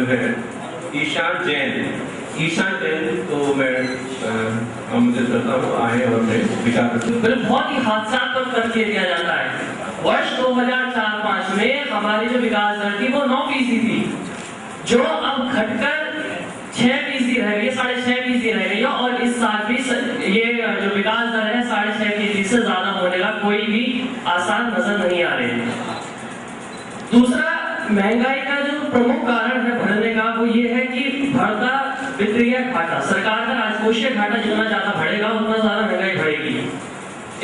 है ईशान जैन। ईशान जैन तो मैं मुझे करता हूँ आए और मैं विचार बहुत ही हादसा पर कर दिया जाता है। वर्ष 2004-05 में हमारी जो विकास दर थी वो 9% थी, जो अब घटकर 6% रह गई, 6.5% रह गई है। और इस साल भी ये जो विकास दर है 6.5% से ज्यादा होने का कोई भी आसार नजर नहीं आ रहे। दूसरा, महंगाई का जो प्रमुख कारण है बढ़ने का वो ये है कि बढ़ता वित्तीय घाटा, सरकार का राजकोषीय घाटा जितना ज्यादा बढ़ेगा उतना ज्यादा महंगाई बढ़ेगी।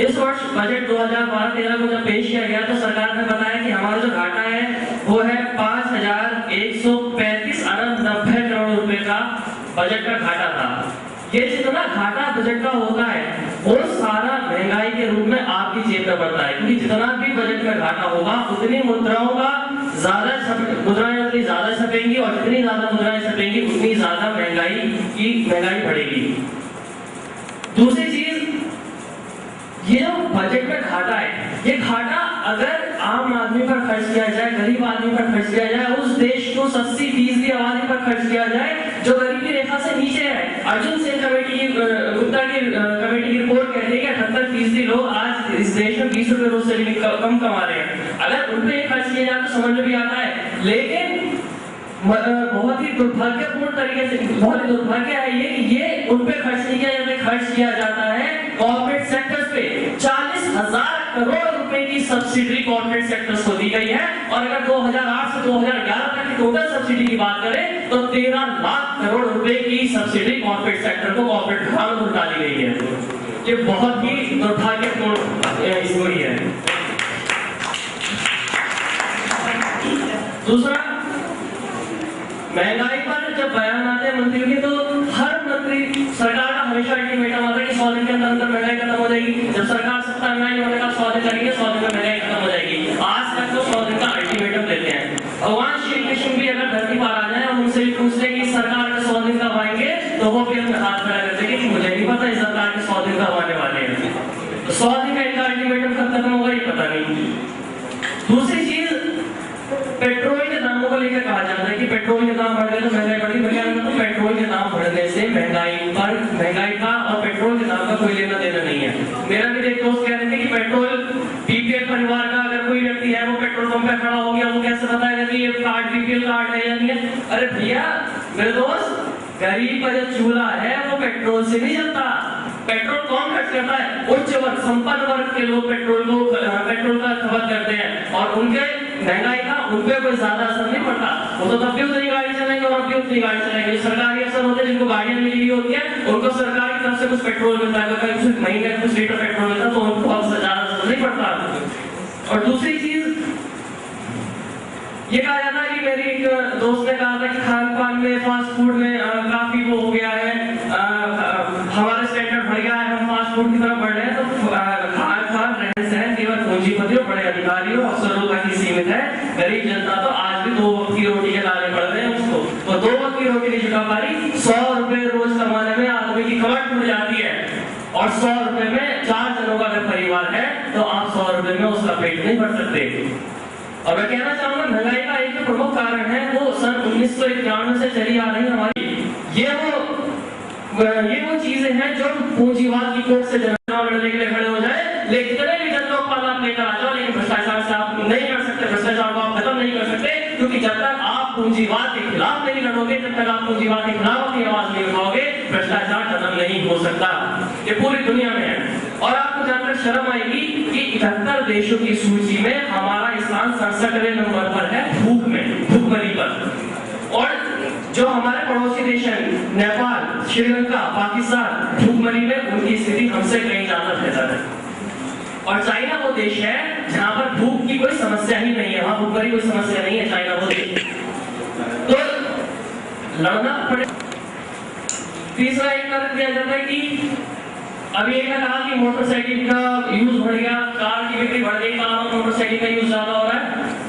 इस वर्ष बजट 2012-13 को जब पेश किया गया तो सरकार ने बताया कि हमारा जो घाटा है वो है 5,135 अरब 90 करोड़ रुपए का बजट का घाटा था। ये जितना घाटा बजट का होता है वो सारा महंगाई के रूप में आपकी जेब में बढ़ता है, क्योंकि जितना भी बजट में घाटा होगा उतनी मुद्राओं का मुद्राएं उतनी ज्यादा छपेंगी, और जितनी ज्यादा मुद्राएं छपेंगी उतनी ज्यादा महंगाई बढ़ेगी। दूसरी चीज, ये जो बजट में घाटा है, ये घाटा अगर आम आदमी पर खर्च किया जाए, गरीब आदमी पर खर्च किया जाए, उस देश को 80% आबादी पर खर्च किया जाए जो गरीबी रेखा से नीचे है। अर्जुन सिंह कमेटी की गुप्ता की कमेटी की रिपोर्ट कहती है कि 78% लोग आज इस देश में 20 रुपए रोज से कम कमा रहे हैं। अगर उन पे खर्च किया जाए तो समझ में भी आता है, लेकिन बहुत ही दुर्भाग्यपूर्ण तरीके से, बहुत ही दुर्भाग्य है ये उन पे खर्च नहीं किया जाता, खर्च किया जाता है कॉर्पोरेट सेक्टर्स पे। 40,000 करोड़ रुपए की सब्सिडी कॉर्पोरेट सेक्टर्स को दी गई है, और अगर 2008 से 2011 तक की टोटल सब्सिडी की बात करें तो 13 लाख करोड़ रुपए की सब्सिडी कॉर्पोरेट सेक्टर को कॉर्पोरेट घाटे में डाली गई है। ये बहुत ही दुर्भाग्यपूर्ण स्थिति है। दूसरा, महंगाई पर जब बयान आते हैं मंत्रियों के, तो हर मंत्री, सरकार का हमेशा अल्टीमेटम आता है कि 100 दिन के अंदर महंगाई खत्म हो जाएगी। जब सरकार सत्ता में होने का 100 दिन लगेंगे, 100 दिन में महंगाई खत्म हो जाएगी। आज तक तो 100 दिन का अल्टीमेटम देते हैं। भगवान श्री कृष्ण भी अगर धरती पर आ जाए और उनसे भी पूछते कि सरकार में 100 दिन कब आएंगे, तो वो भी अपने हाथ खड़ा करते कि मुझे नहीं पता इस सरकार के 100 दिन कब आने वाले हैं। 100 दिन का इनका अल्टीमेटम कब खत्म होगा ये पता नहीं। दूसरी चीज, पेट्रोल के दामों को लेकर कहा जाता है कि पेट्रोल के दाम बढ़ गए तो महंगाई बढ़ी। तो पेट्रोल के दाम बढ़ने से महंगाई का और पेट्रोल के दाम का कोई लेना देना नहीं है। मेरा भी एक दोस्त कह रहे थे कि पेट्रोल बीपीएल परिवार का अगर कोई व्यक्ति है वो पेट्रोल पंप पे खड़ा हो गया, वो कैसे बताएगा कि ये कार्ड बीपीएल कार्ड है या नहीं है। अरे भैया मेरे दोस्त, गरीब का जो चूल्हा है वो पेट्रोल से नहीं जलता। पेट्रोल कौन खर्च करता है? उच्च वर्ग, संपन्न वर्ग के लोग पेट्रोल का खपत करते हैं, और उनके महंगाई का उनपे कोई ज्यादा असर नहीं पड़ता। वो तो तब भी उतनी गाड़ी चलाएंगे और अब भी उतनी गाड़ी चलाएंगे। सरकारी अफसर होते हैं जिनको गाड़ियां मिली हुई होती है, उनको सरकार की तरफ से कुछ पेट्रोल मिलता है, कुछ महीने कुछ लीटर पेट्रोल मिलता है, तो उनको बहुत ज्यादा असर नहीं पड़ता। और दूसरी चीज ये कहा जाता है कि मेरी एक दोस्त ने कहा था कि खान पान में, फास्ट फूड में काफी वो हो गया है, हमारा स्टैंडर्ड बढ़ गया है, हम फास्ट फूड की तरफ बढ़ रहे हैं। तो खान रहन सहन केवल पूंजीपतियों, बड़े अधिकारियों, अफसरों तक ही सीमित है। गरीब जनता तो आज भी 2 वक्त की रोटी के लाले पड़ रहे हैं उसको, तो 2 वक्त की रोटी नहीं जुटा पा रही। 100 रुपए रोज कमाने में आदमी की कमर टूट जाती है, और 100 रुपए में 4 जनों का अगर परिवार है तो आप 100 रुपए में उसका पेट नहीं भर सकते। और मैं कहना चाहूंगा, महंगाई का एक जो प्रमुख कारण है वो सन 1991 से चली आ रही हमारी ये वो चीजें हैं जो पूंजीवाद की कोख से चुनाव लड़ने के लिए खड़े हो जाए, लेकिन कितने भी जन लोकपाल आप लेकर आ जाओ, लेकिन भ्रष्टाचार से आप नहीं कर सकते, भ्रष्टाचार को आप खत्म नहीं कर सकते, क्योंकि जब तक आप पूंजीवाद के खिलाफ नहीं लड़ोगे, जब तक आप पूंजीवाद के खिलाफ अपनी आवाज नहीं उठाओगे, भ्रष्टाचार खत्म नहीं हो सकता। ये पूरी दुनिया में है। और आपको जानकर शर्म आएगी कि 71 देशों की सूची में हमारा स्थान 67वें नंबर पर है, भूखमरी पर। और जो हमारे पड़ोसी देश हैं, नेपाल, श्रीलंका, पाकिस्तान, भूखमरी में उनकी स्थिति हमसे कहीं ज्यादा बेहतर है। और चाइना वो देश है जहां पर भूख की कोई समस्या ही नहीं है, वहां भूखमरी कोई समस्या नहीं है, चाइना वो देश। तो लड़ना पड़े। तीसरा एक कारण दिया जाता है कि अभी एक ने कहा कि मोटरसाइकिल का यूज बढ़ गया, कार की बिक्री बढ़ गई, कार और मोटरसाइकिल का यूज ज्यादा हो रहा है।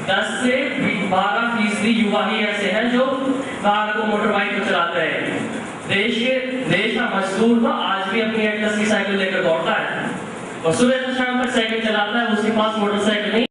10 से 12% युवा ही ऐसे हैं जो कार को, मोटर बाइक को चलाते हैं। देश का मजदूर तो आज भी अपनी एटलस की साइकिल लेकर दौड़ता है, और सुबह से शाम तक साइकिल चलाता है, उसके पास मोटरसाइकिल नहीं।